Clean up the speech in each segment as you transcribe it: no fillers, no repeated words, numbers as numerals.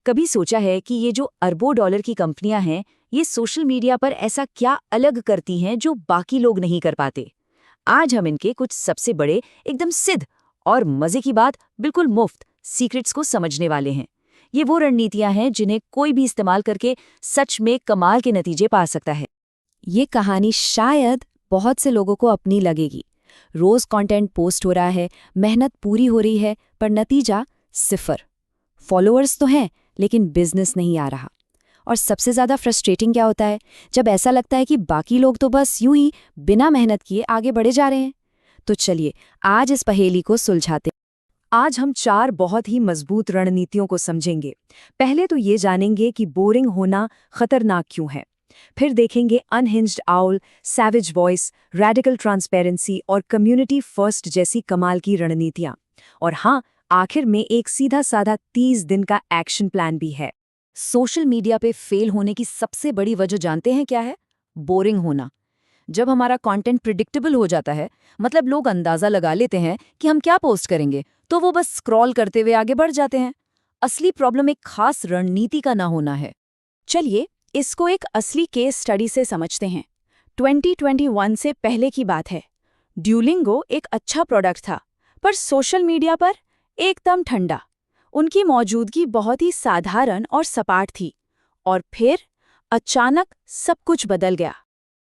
कभी सोचा है कि ये जो अरबों डॉलर की कंपनियां हैं, ये सोशल मीडिया पर ऐसा क्या अलग करती हैं जो बाकी लोग नहीं कर पाते? आज हम इनके कुछ सबसे बड़े, एकदम सिद्ध और मजे की बात बिल्कुल मुफ्त सीक्रेट्स को समझने वाले हैं। ये वो रणनीतियां हैं जिन्हें कोई भी इस्तेमाल करके सच में कमाल के नतीजे पा सकता है। ये कहानी शायद बहुत से लोगों को अपनी लगेगी। रोज कंटेंट पोस्ट हो रहा है, मेहनत पूरी हो रही है, पर नतीजा सिफर। फॉलोअर्स तो हैं, लेकिन बिजनेस नहीं आ रहा। और सबसे ज्यादा फ्रस्ट्रेटिंग क्या होता है, जब ऐसा लगता है कि बाकी लोग तो बस यूं ही बिना मेहनत किए आगे बढ़े जा रहे हैं। तो चलिए आज इस पहेली को सुलझाते हैं। आज हम 4 बहुत ही मजबूत रणनीतियों को समझेंगे। पहले तो ये जानेंगे कि बोरिंग होना खतरनाक क्यों है। फिर देखेंगे unhinged owl, savage voice, radical transparency और कम्युनिटी फर्स्ट जैसी कमाल की रणनीतियां। और हाँ, आखिर में एक सीधा साधा 30 दिन का एक्शन प्लान भी है। सोशल मीडिया पे फेल होने की सबसे बड़ी वजह जानते हैं क्या है? बोरिंग होना। जब हमारा कंटेंट प्रिडिक्टेबल हो जाता है, मतलब लोग अंदाजा लगा लेते हैं कि हम क्या पोस्ट करेंगे, तो वो बस स्क्रॉल करते हुए आगे बढ़ जाते हैं। असली प्रॉब्लम एक खास रणनीति का ना होना है। चलिए इसको एक असली केस स्टडी से समझते हैं। 2021 से पहले की बात है। ड्यूलिंगो एक अच्छा प्रोडक्ट था, पर सोशल मीडिया पर एकदम ठंडा। उनकी मौजूदगी बहुत ही साधारण और सपाट थी। और फिर अचानक सब कुछ बदल गया।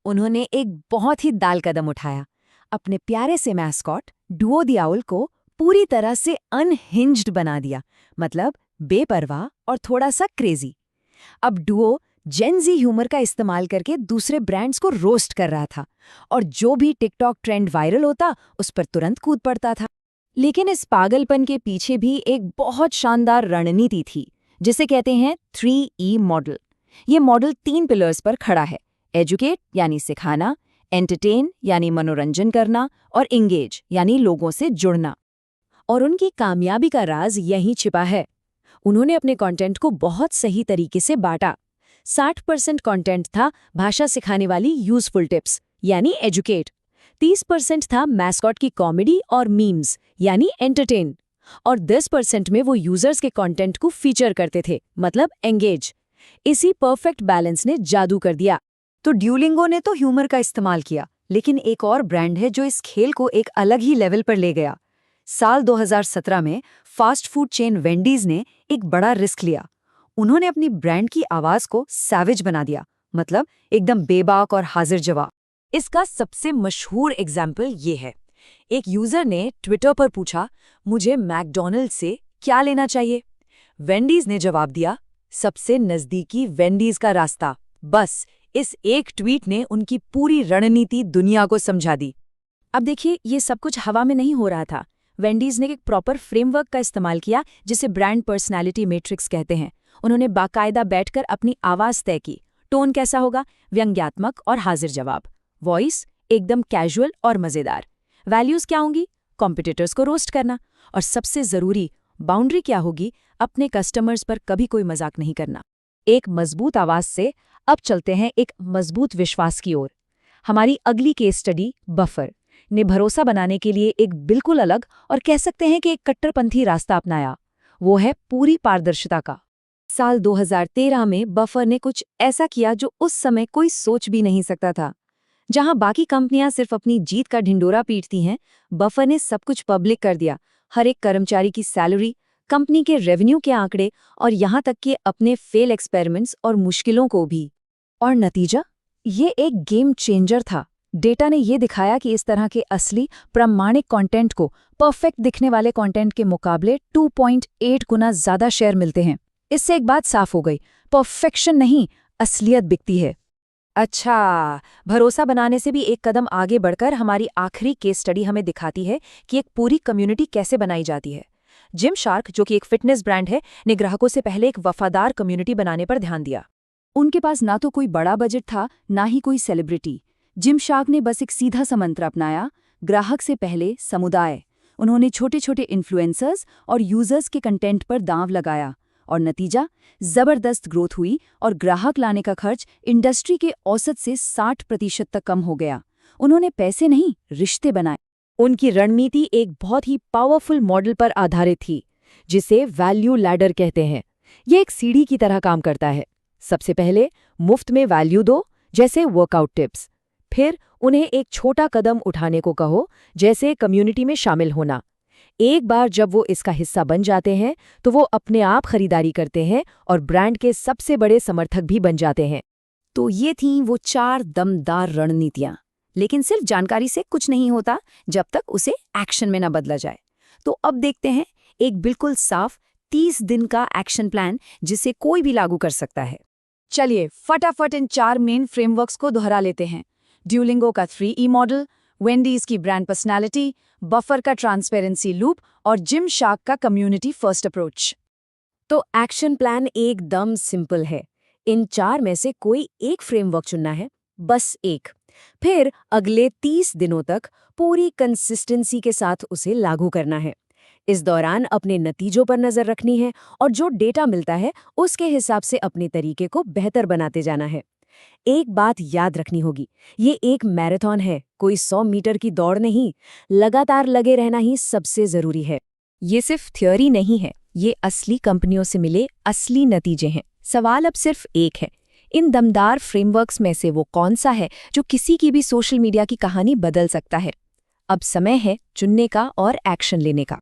उन्होंने एक बहुत ही दाल कदम उठाया। अपने प्यारे से मैस्कॉट डुओ द आउल को पूरी तरह से अनहिंज्ड बना दिया, मतलब बेपरवाह और थोड़ा सा क्रेजी। अब डुओ जेन ज़ी ह्यूमर का इस्तेमाल करके दूसरे ब्रांड्स को रोस्ट कर रहा था, और जो भी टिकटॉक ट्रेंड वायरल होता उस पर तुरंत कूद पड़ता था। लेकिन इस पागलपन के पीछे भी एक बहुत शानदार रणनीति थी, जिसे कहते हैं 3E मॉडल। ये मॉडल 3 पिलर्स पर खड़ा है: एजुकेट यानी सिखाना, एंटरटेन यानी मनोरंजन करना, और इंगेज यानी लोगों से जुड़ना। और उनकी कामयाबी का राज यहीं छिपा है। उन्होंने अपने कंटेंट को बहुत सही तरीके से बांटा। 60% कंटेंट था भाषा सिखाने वाली यूजफुल टिप्स यानी एजुकेट, 30% था मैस्कॉट की कॉमेडी और मीम्स यानी एंटरटेन, और 10% में वो यूजर्स के कंटेंट को फीचर करते थे, मतलब एंगेज। इसी परफेक्ट बैलेंस ने जादू कर दिया। तो ड्यूलिंगो ने तो ह्यूमर का इस्तेमाल किया, लेकिन एक और ब्रांड है जो इस खेल को एक अलग ही लेवल पर ले गया। साल 2017 में फास्ट फूड चेन वेंडीज ने एक बड़ा रिस्क लिया। उन्होंने अपनी ब्रांड की आवाज को सैवेज बना दिया, मतलब एकदम बेबाक और हाजिर जवाब। इसका सबसे मशहूर एग्जाम्पल ये है। एक यूजर ने ट्विटर पर पूछा, मुझे मैकडॉनल्ड से क्या लेना चाहिए? वेंडीज ने जवाब दिया, सबसे नजदीकी वेंडीज का रास्ता। बस इस एक ट्वीट ने उनकी पूरी रणनीति दुनिया को समझा दी। अब देखिए, ये सब कुछ हवा में नहीं हो रहा था। वेंडीज ने एक प्रॉपर फ्रेमवर्क का इस्तेमाल किया, जिसे ब्रांड पर्सनैलिटी मैट्रिक्स कहते हैं। उन्होंने बाकायदा बैठकर अपनी आवाज तय की। टोन कैसा होगा? व्यंग्यात्मक और हाजिर जवाब। वॉइस एकदम कैजुअल और मजेदार। वैल्यूज क्या होंगी? कॉम्पिटिटर्स को रोस्ट करना। और सबसे जरूरी बाउंड्री क्या होगी? अपने कस्टमर्स पर कभी कोई मजाक नहीं करना। एक मजबूत आवाज से अब चलते हैं एक मजबूत विश्वास की ओर। हमारी अगली केस स्टडी बफर ने भरोसा बनाने के लिए एक बिल्कुल अलग और कह सकते हैं कि एक कट्टरपंथी रास्ता अपनाया। वो है पूरी पारदर्शिता का। साल 2013 में बफर ने कुछ ऐसा किया जो उस समय कोई सोच भी नहीं सकता था। जहां बाकी कंपनियां सिर्फ अपनी जीत का ढिंडोरा पीटती हैं, बफर ने सब कुछ पब्लिक कर दिया। हर एक कर्मचारी की सैलरी, कंपनी के रेवेन्यू के आंकड़े, और यहां तक कि अपने फेल एक्सपेरिमेंट्स और मुश्किलों को भी। और नतीजा? ये एक गेम चेंजर था। डेटा ने ये दिखाया कि इस तरह के असली प्रामाणिक कंटेंट को परफेक्ट दिखने वाले कंटेंट के मुकाबले 2.8 गुना ज्यादा शेयर मिलते हैं। इससे एक बात साफ हो गई, परफेक्शन नहीं, असलियत बिकती है। अच्छा, भरोसा बनाने से भी एक कदम आगे बढ़कर हमारी आखिरी केस स्टडी हमें दिखाती है कि एक पूरी कम्युनिटी कैसे बनाई जाती है। जिमशार्क, जो कि एक फिटनेस ब्रांड है, ने ग्राहकों से पहले एक वफादार कम्युनिटी बनाने पर ध्यान दिया। उनके पास ना तो कोई बड़ा बजट था, ना ही कोई सेलिब्रिटी। जिमशार्क ने बस एक सीधा सा मंत्र अपनाया, ग्राहक से पहले समुदाय। उन्होंने छोटे छोटे इन्फ्लुएंसर्स और यूजर्स के कंटेंट पर दांव लगाया, और नतीजा? जबरदस्त ग्रोथ हुई और ग्राहक लाने का खर्च इंडस्ट्री के औसत से 60% तक कम हो गया। उन्होंने पैसे नहीं, रिश्ते बनाए। उनकी रणनीति एक बहुत ही पावरफुल मॉडल पर आधारित थी, जिसे वैल्यू लैडर कहते हैं। ये एक सीढ़ी की तरह काम करता है। सबसे पहले मुफ्त में वैल्यू दो, जैसे वर्कआउट टिप्स। फिर उन्हें एक छोटा कदम उठाने को कहो, जैसे कम्युनिटी में शामिल होना। एक बार जब वो इसका हिस्सा बन जाते हैं तो वो अपने आप खरीदारी करते हैं और ब्रांड के सबसे बड़े समर्थक भी बन जाते हैं। तो ये थीं वो 4 दमदार रणनीतियां। लेकिन सिर्फ जानकारी से कुछ नहीं होता जब तक उसे एक्शन में न बदला जाए। तो अब देखते हैं एक बिल्कुल साफ 30 दिन का एक्शन प्लान जिसे कोई भी लागू कर सकता है। चलिए फटाफट इन 4 मेन फ्रेमवर्क्स को दोहरा लेते हैं। ड्यूलिंगो का 3E मॉडल, वेंडीज की ब्रांड पर्सनालिटी, बफर का ट्रांसपेरेंसी लूप और जिम शार्क का कम्युनिटी फर्स्ट अप्रोच। तो एक्शन प्लान एकदम सिंपल है। इन 4 में से कोई एक फ्रेमवर्क चुनना है, बस एक। फिर अगले 30 दिनों तक पूरी कंसिस्टेंसी के साथ उसे लागू करना है। इस दौरान अपने नतीजों पर नजर रखनी है और जो डेटा मिलता है उसके हिसाब से अपने तरीके को बेहतर बनाते जाना है। एक बात याद रखनी होगी, ये एक मैराथन है, कोई 100 मीटर की दौड़ नहीं। लगातार लगे रहना ही सबसे जरूरी है। ये सिर्फ थ्योरी नहीं है, ये असली कंपनियों से मिले असली नतीजे हैं। सवाल अब सिर्फ एक है, इन दमदार फ्रेमवर्क्स में से वो कौन सा है जो किसी की भी सोशल मीडिया की कहानी बदल सकता है। अब समय है चुनने का और एक्शन लेने का।